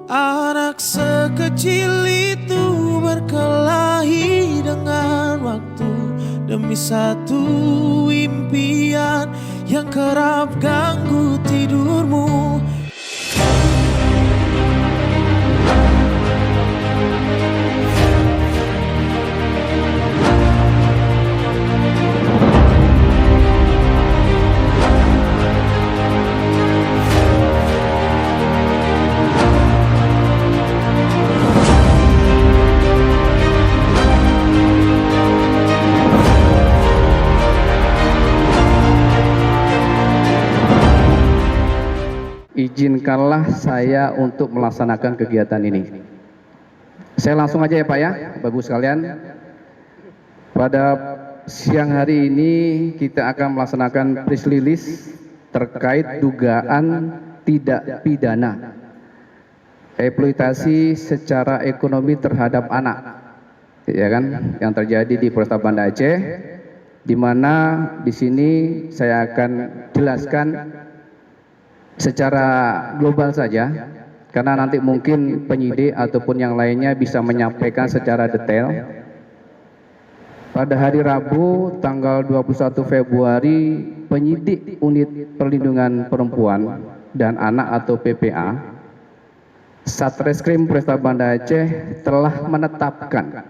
Anak sekecil itu berkelahi dengan waktu demi satu impian yang kerap ganggu tidurmu. Izinkanlah saya untuk melaksanakan kegiatan ini. Saya langsung aja ya Pak ya, Bapak-Ibu sekalian. Pada siang hari ini kita akan melaksanakan press release terkait dugaan tidak pidana eksploitasi secara ekonomi terhadap anak, ya kan, yang terjadi di Polresta Banda Aceh, di mana di sini saya akan jelaskan secara global saja, karena nanti mungkin penyidik ataupun yang lainnya bisa menyampaikan secara detail. Pada hari Rabu tanggal 21 Februari, penyidik Unit Perlindungan Perempuan dan Anak atau PPA Satreskrim Polresta Banda Aceh telah menetapkan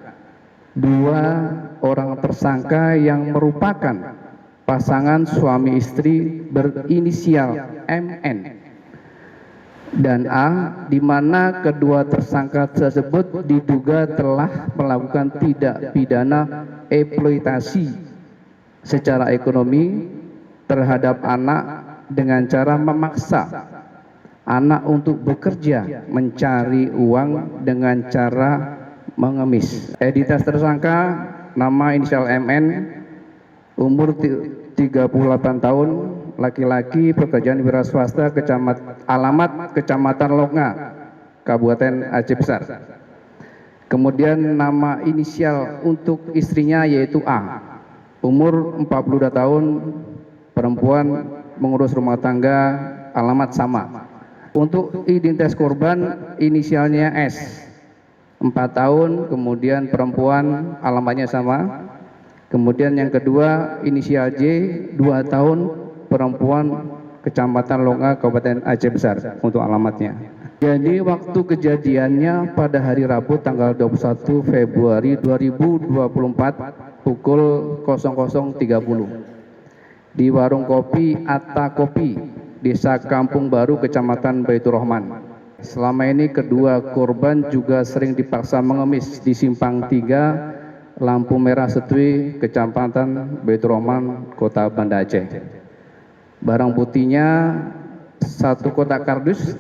2 orang tersangka yang merupakan pasangan suami istri berinisial MN dan A, di mana kedua tersangka tersebut diduga telah melakukan tindak pidana eksploitasi secara ekonomi terhadap anak dengan cara memaksa anak untuk bekerja mencari uang dengan cara mengemis. Identitas tersangka nama inisial MN, umur 38 tahun, laki-laki, pekerjaan wira swasta, alamat Kecamatan Longa, Kabupaten Aceh Besar. Kemudian nama inisial untuk istrinya yaitu A, umur 42 tahun, perempuan, mengurus rumah tangga, alamat sama. Untuk identitas korban inisialnya S, 4 tahun, kemudian perempuan, alamatnya sama. Kemudian yang kedua inisial J, 2 tahun, perempuan, Kecamatan Longa, Kabupaten Aceh Besar untuk alamatnya. Jadi waktu kejadiannya pada hari Rabu tanggal 21 Februari 2024 pukul 00.30 di warung kopi Atta Kopi, Desa Kampung Baru, Kecamatan Baitur Rahman. Selama ini kedua korban juga sering dipaksa mengemis di Simpang 3 Lampu Merah Setui, Kecamatan Baitur Rahman, Kota Banda Aceh. Barang buktinya 1 kotak kardus,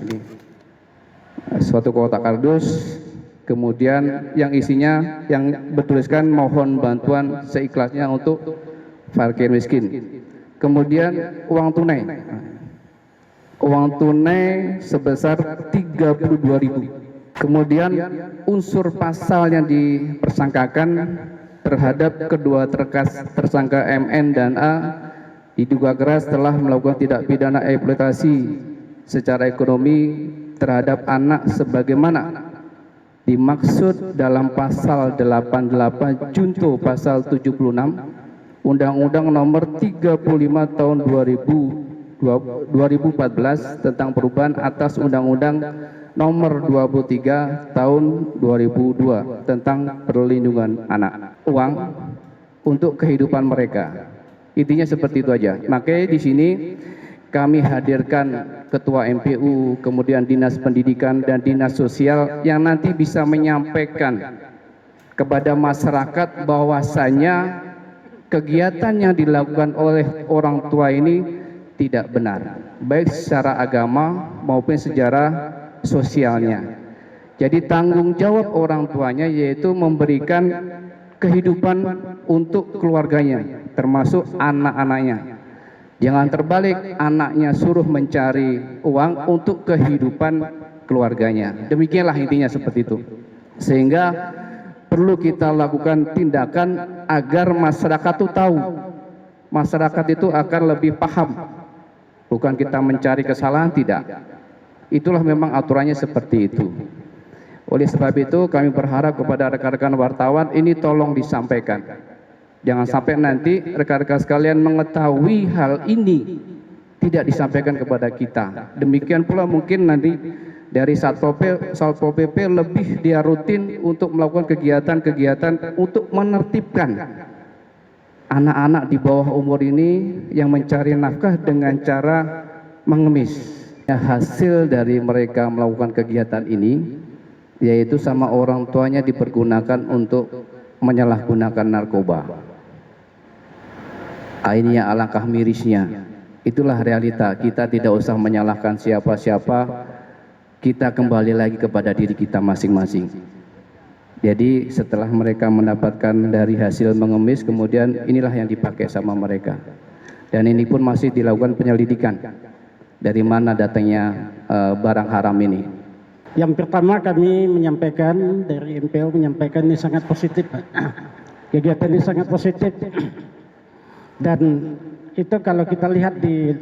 kemudian yang isinya yang bertuliskan mohon bantuan seikhlasnya untuk fakir miskin. Kemudian uang tunai sebesar 32.000. Kemudian unsur pasal yang dipersangkakan terhadap kedua tersangka MN dan A diduga keras telah melakukan tindak pidana eksploitasi secara ekonomi terhadap anak sebagaimana dimaksud dalam pasal 88 junto pasal 76 Undang-Undang Nomor 35 Tahun 2014 tentang perubahan atas Undang-Undang Nomor 23 Tahun 2002 tentang perlindungan anak. Uang untuk kehidupan mereka. Intinya seperti itu aja. Makanya di sini kami hadirkan Ketua MPU, kemudian Dinas Pendidikan dan Dinas Sosial yang nanti bisa menyampaikan kepada masyarakat bahwasanya kegiatan yang dilakukan oleh orang tua ini tidak benar, baik secara agama maupun secara sosialnya. Jadi tanggung jawab orang tuanya yaitu memberikan kehidupan untuk keluarganya, termasuk anak-anaknya. Jangan terbalik, anaknya suruh mencari uang untuk kehidupan keluarganya. Demikianlah intinya seperti itu. Sehingga perlu kita lakukan tindakan agar masyarakat itu tahu. Masyarakat itu akan lebih paham. Bukan kita mencari kesalahan, tidak. Itulah memang aturannya seperti itu. Oleh sebab itu kami berharap kepada rekan-rekan wartawan ini tolong disampaikan. Jangan sampai nanti rekan-rekan sekalian mengetahui hal ini tidak disampaikan kepada kita. Demikian pula mungkin nanti dari Satpol PP lebih dia rutin untuk melakukan kegiatan-kegiatan untuk menertibkan anak-anak di bawah umur ini yang mencari nafkah dengan cara mengemis. Hasil dari mereka melakukan kegiatan ini yaitu sama orang tuanya dipergunakan untuk menyalahgunakan narkoba. Ini yang alangkah mirisnya. Itulah realita. Kita tidak usah menyalahkan siapa-siapa, kita kembali lagi kepada diri kita masing-masing. Jadi setelah mereka mendapatkan dari hasil mengemis, kemudian inilah yang dipakai sama mereka. Dan ini pun masih dilakukan penyelidikan dari mana datangnya barang haram ini. Yang pertama kami menyampaikan dari MPO menyampaikan ini sangat positif, Pak. Kegiatan ini sangat positif. Dan itu kalau kita lihat di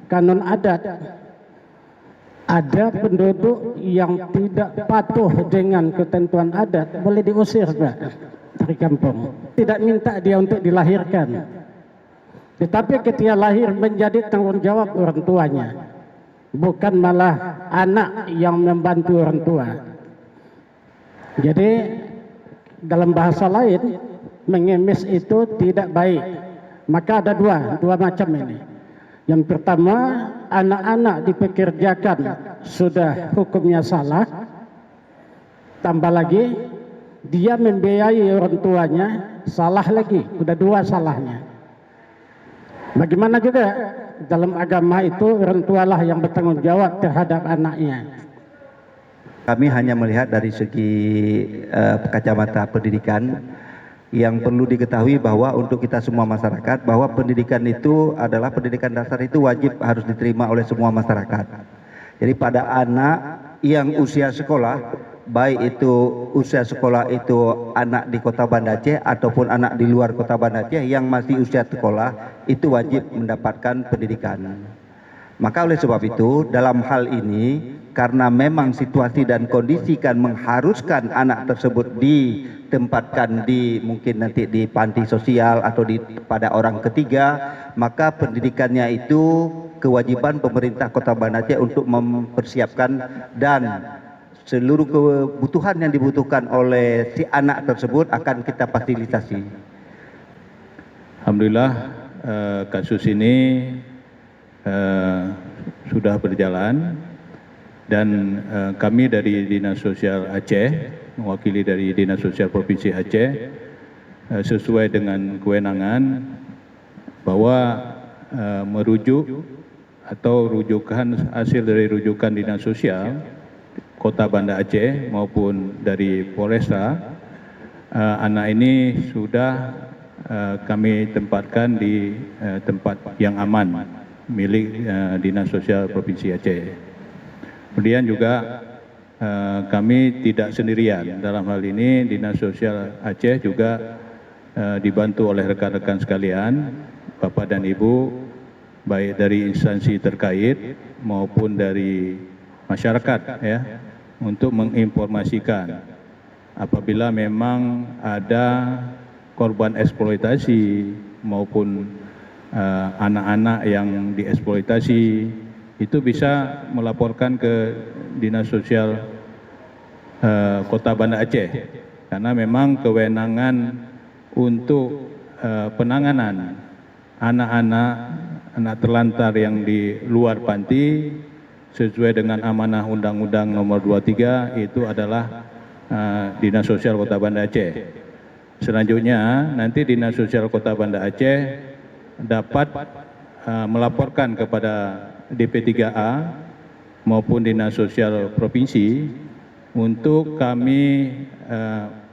kanun adat, ada penduduk yang tidak patuh dengan ketentuan adat boleh diusir, Pak, dari kampung. Tidak minta dia untuk dilahirkan, tetapi ketika lahir menjadi tanggung jawab orang tuanya, bukan malah anak yang membantu orang tua. Jadi dalam bahasa lain, mengemis itu tidak baik. Maka ada dua macam ini. Yang pertama, anak-anak dipekerjakan sudah hukumnya salah. Tambah lagi, dia membiayai orang tuanya salah lagi. Sudah dua salahnya. Bagaimana juga dalam agama itu orang tualah yang bertanggung jawab terhadap anaknya. Kami hanya melihat dari segi kacamata pendidikan. Yang perlu diketahui bahwa untuk kita semua masyarakat, bahwa pendidikan itu adalah pendidikan dasar itu wajib harus diterima oleh semua masyarakat. Jadi pada anak yang usia sekolah, baik itu usia sekolah itu anak di Kota Banda Aceh ataupun anak di luar Kota Banda Aceh yang masih usia sekolah, itu wajib mendapatkan pendidikan. Maka oleh sebab itu dalam hal ini, karena memang situasi dan kondisi kan mengharuskan anak tersebut ditempatkan di mungkin nanti di panti sosial atau pada orang ketiga, maka pendidikannya itu kewajiban pemerintah Kota Banda Aceh untuk mempersiapkan dan seluruh kebutuhan yang dibutuhkan oleh si anak tersebut akan kita fasilitasi. Alhamdulillah kasus ini sudah berjalan dan kami dari Dinas Sosial Aceh, mewakili dari Dinas Sosial Provinsi Aceh, sesuai dengan kewenangan bahwa merujuk atau rujukan hasil dari rujukan Dinas Sosial Kota Banda Aceh maupun dari Polresta, anak ini sudah kami tempatkan di tempat yang aman milik Dinas Sosial Provinsi Aceh. Kemudian juga kami tidak sendirian dalam hal ini. Dinas Sosial Aceh juga dibantu oleh rekan-rekan sekalian, Bapak dan Ibu, baik dari instansi terkait maupun dari masyarakat, ya, untuk menginformasikan apabila memang ada korban eksploitasi maupun anak-anak yang dieksploitasi, itu bisa melaporkan ke Dinas Sosial Kota Banda Aceh, karena memang kewenangan untuk penanganan anak-anak terlantar yang di luar panti sesuai dengan amanah Undang-Undang Nomor 23 itu adalah Dinas Sosial Kota Banda Aceh. Selanjutnya nanti Dinas Sosial Kota Banda Aceh dapat melaporkan kepada DP3A maupun Dinas Sosial Provinsi untuk kami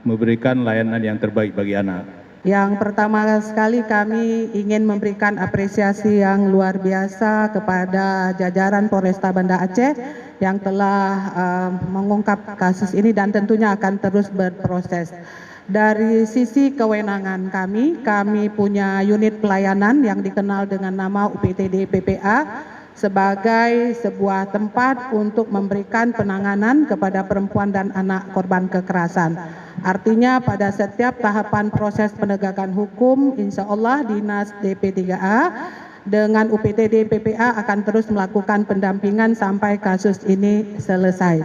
memberikan layanan yang terbaik bagi anak. Yang pertama sekali kami ingin memberikan apresiasi yang luar biasa kepada jajaran Polresta Banda Aceh yang telah mengungkap kasus ini dan tentunya akan terus berproses. Dari sisi kewenangan kami punya unit pelayanan yang dikenal dengan nama UPTD PPA, sebagai sebuah tempat untuk memberikan penanganan kepada perempuan dan anak korban kekerasan. Artinya pada setiap tahapan proses penegakan hukum, insya Allah Dinas DP3A dengan UPTD PPA akan terus melakukan pendampingan sampai kasus ini selesai.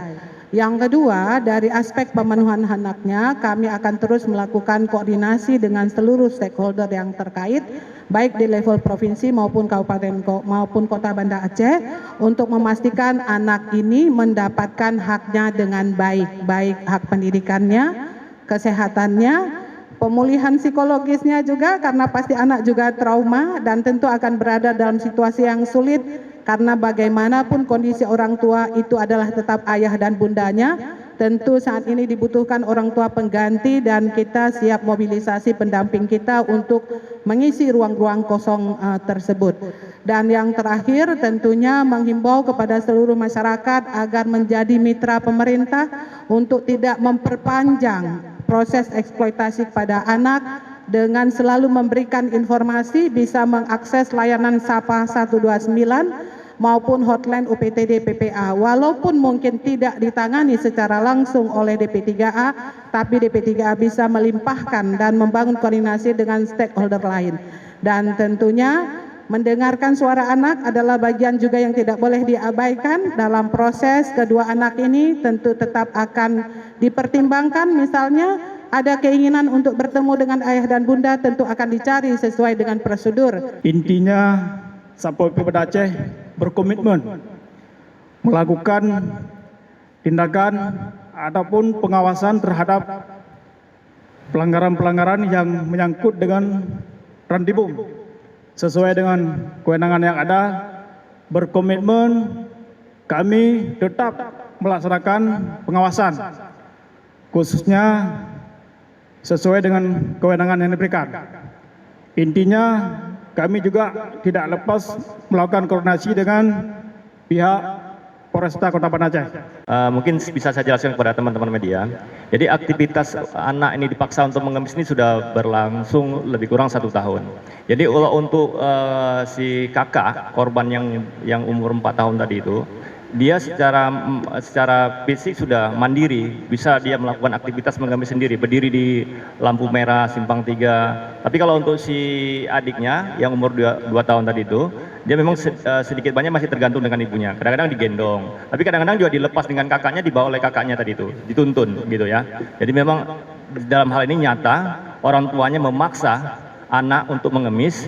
Yang kedua, dari aspek pemenuhan anaknya, kami akan terus melakukan koordinasi dengan seluruh stakeholder yang terkait, baik di level provinsi maupun kabupaten maupun kota Banda Aceh, untuk memastikan anak ini mendapatkan haknya dengan baik, baik hak pendidikannya, kesehatannya, pemulihan psikologisnya juga, karena pasti anak juga trauma dan tentu akan berada dalam situasi yang sulit, karena bagaimanapun kondisi orang tua itu adalah tetap ayah dan bundanya. Tentu saat ini dibutuhkan orang tua pengganti dan kita siap mobilisasi pendamping kita untuk mengisi ruang-ruang kosong tersebut. Dan yang terakhir tentunya menghimbau kepada seluruh masyarakat agar menjadi mitra pemerintah untuk tidak memperpanjang proses eksploitasi kepada anak dengan selalu memberikan informasi, bisa mengakses layanan SAPA 129 maupun hotline UPTD PPA. Walaupun mungkin tidak ditangani secara langsung oleh DP3A, tapi DP3A bisa melimpahkan dan membangun koordinasi dengan stakeholder lain. Dan tentunya mendengarkan suara anak adalah bagian juga yang tidak boleh diabaikan dalam proses. Kedua anak ini tentu tetap akan dipertimbangkan, misalnya ada keinginan untuk bertemu dengan ayah dan bunda, tentu akan dicari sesuai dengan prosedur. Intinya Satpol PP Banda Aceh berkomitmen melakukan tindakan ataupun pengawasan terhadap pelanggaran-pelanggaran yang menyangkut dengan rantibung sesuai dengan kewenangan yang ada. Berkomitmen kami tetap melaksanakan pengawasan khususnya sesuai dengan kewenangan yang diberikan. Intinya kami juga tidak lepas melakukan koordinasi dengan pihak Polresta Kota Banda Aceh. Mungkin bisa saya jelaskan kepada teman-teman media. Jadi aktivitas anak ini dipaksa untuk mengemis ini sudah berlangsung lebih kurang 1 tahun. Jadi untuk si kakak korban yang umur 4 tahun tadi itu, dia secara fisik sudah mandiri, bisa dia melakukan aktivitas mengemis sendiri, berdiri di lampu merah simpang 3. Tapi kalau untuk si adiknya yang umur 2 tahun tadi itu, dia memang sedikit banyak masih tergantung dengan ibunya. Kadang-kadang digendong, tapi kadang-kadang juga dilepas dengan kakaknya, dibawa oleh kakaknya tadi itu, dituntun gitu ya. Jadi memang dalam hal ini nyata orang tuanya memaksa anak untuk mengemis,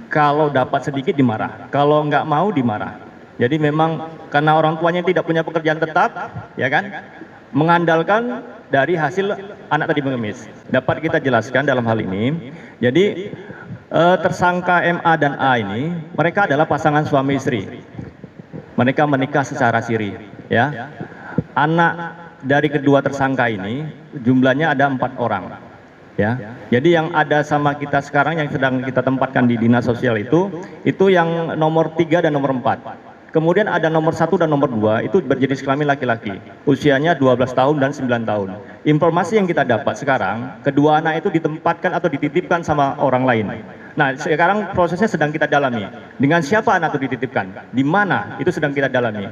kalau dapat sedikit dimarah, kalau nggak mau dimarah. Jadi memang karena orang tuanya tidak punya pekerjaan tetap, ya kan, mengandalkan dari hasil anak tadi mengemis. Dapat kita jelaskan dalam hal ini. Jadi tersangka MA dan A ini, mereka adalah pasangan suami istri. Mereka menikah secara siri, ya. Anak dari kedua tersangka ini jumlahnya ada 4 orang. Ya, jadi yang ada sama kita sekarang yang sedang kita tempatkan di dinas sosial itu yang nomor 3 dan nomor 4. Kemudian ada nomor 1 dan nomor 2 itu berjenis kelamin laki-laki, usianya 12 tahun dan 9 tahun. Informasi yang kita dapat sekarang, kedua anak itu ditempatkan atau dititipkan sama orang lain. Nah, sekarang prosesnya sedang kita dalami. Dengan siapa anak itu dititipkan? Di mana? Itu sedang kita dalami.